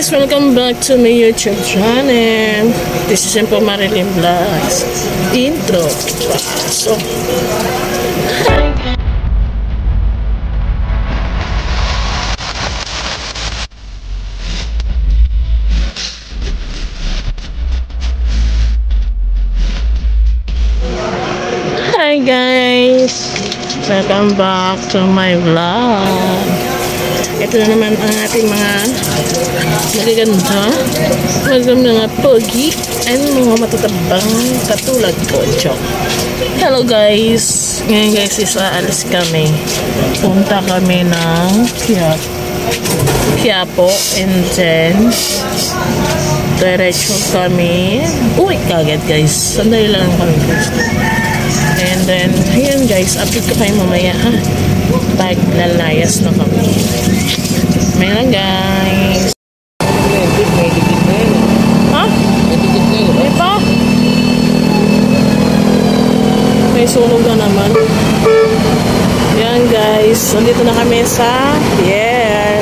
guys! Welcome back to my YouTube channel. This is Simple Marilyn Vlogs. Intro. So, hi guys! Welcome back to my vlog. Ito na naman ang ating mga magaganda, mga pogi, and mga matatabang katulad ko. Hello guys! Ngayon guys, aalis kami. Punta kami ng Quiapo, and then diretso kami. Uy, kagad guys. Sandali lang kami guys. And then, ayan guys, update ko kayo mamaya ha. Pag lalayas na kami. May lang guys. Ha? May pa? May sunog na naman. Yan guys. Nandito na kami sa pier.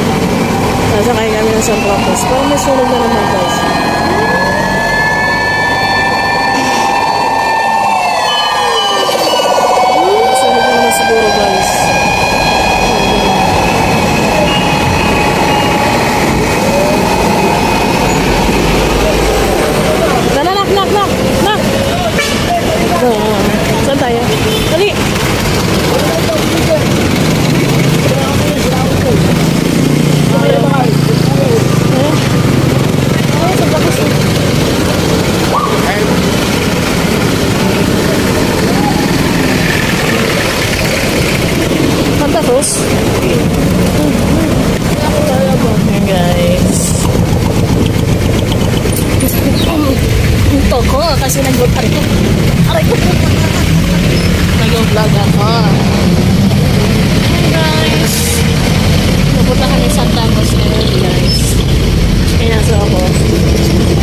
Nasakay kami ng San Francisco. Pero may sunog na naman guys. Sunog na naman siguro guys. Saan tayo? Dali! Santa Cruz? Ayan guys. Ito ko kasi nag-vlog ko. Aray ko. Nag-vlog ako. Hey guys. Napunta kami sa Santa Cruz guys. Kaya nasa ako.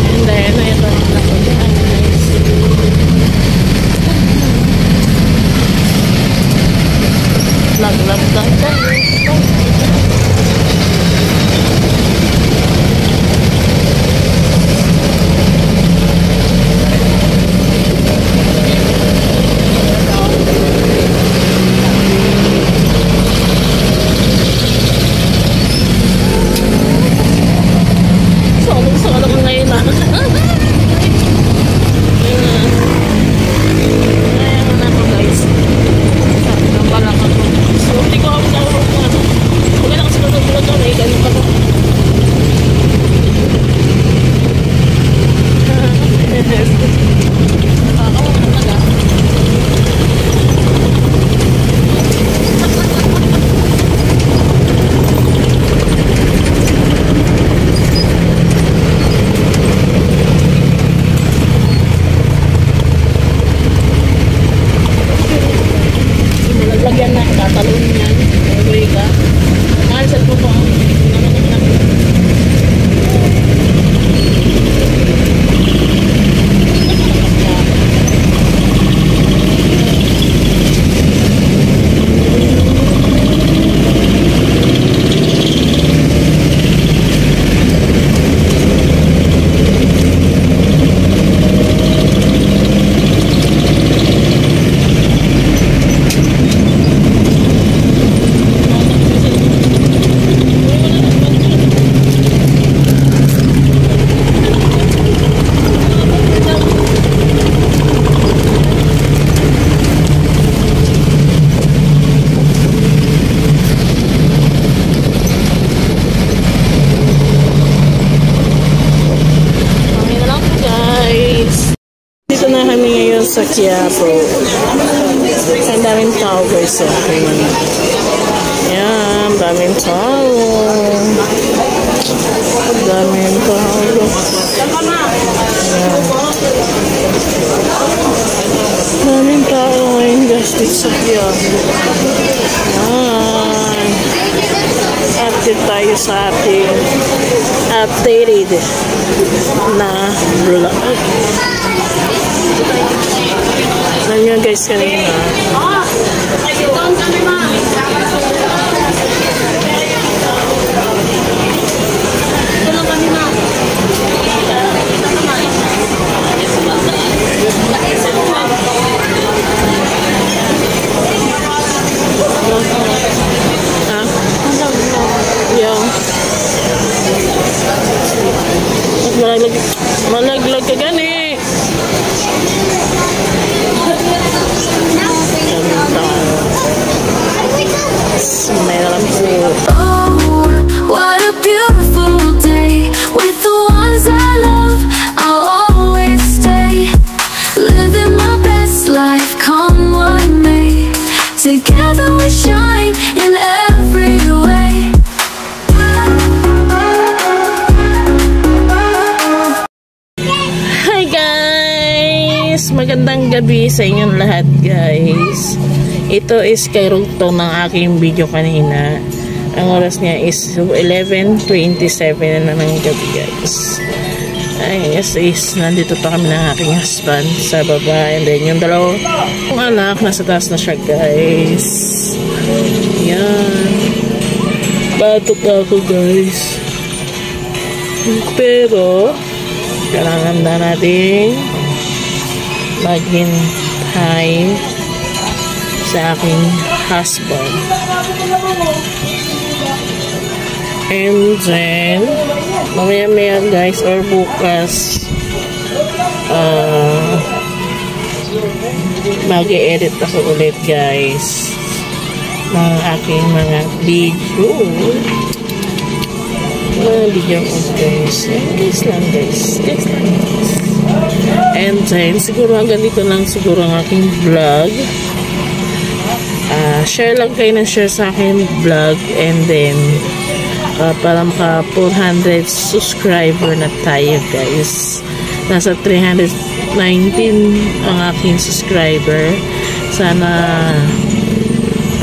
And then, ito ang napuntaan guys. Vlog. Sa Quiapo. Ang daming tao guys. Okay. Yan, daming tao. Daming tao. Yan. Daming tao ngayon guys dito sa Quiapo. Yan. Update tayo sa ating updated na vlog. Nandiyan guys kanina. Ito lang kami na. Magandang gabi sa inyong lahat, guys. Ito is kairugtong ng aking video kanina. Ang oras niya is 11:27 na ng gabi, guys. Ay, yes, nandito pa kami ng aking husband sa baba. And then yung dalawang anak, nasa taas na siya, guys. Yan. Batot ako, guys. Pero kailangan na natin maghintay sa aking husband. And then mamaya guys, or bukas mag-e-edit ako ulit, guys, ng aking mga video. Guys lang. And then siguro hanggang dito lang siguro ang aking vlog. Share lang kayo ng share sa aking vlog. And then para maka 400 subscriber na tayo, guys. Nasa 319 ang aking subscriber. Sana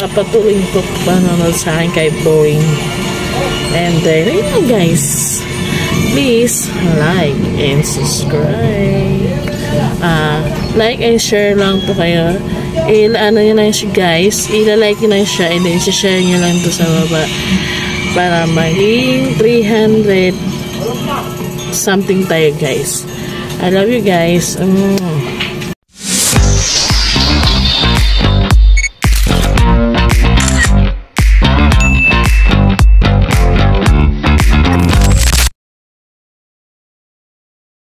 papatuloy ko panonood sa akin kay Boeing. And then, guys, please like and subscribe. Like and share lang po kayo. Ano nyo lang siya, guys. Ilalike nyo lang siya and then share nyo lang to sa baba para maging 300 something tayo, guys. I love you, guys.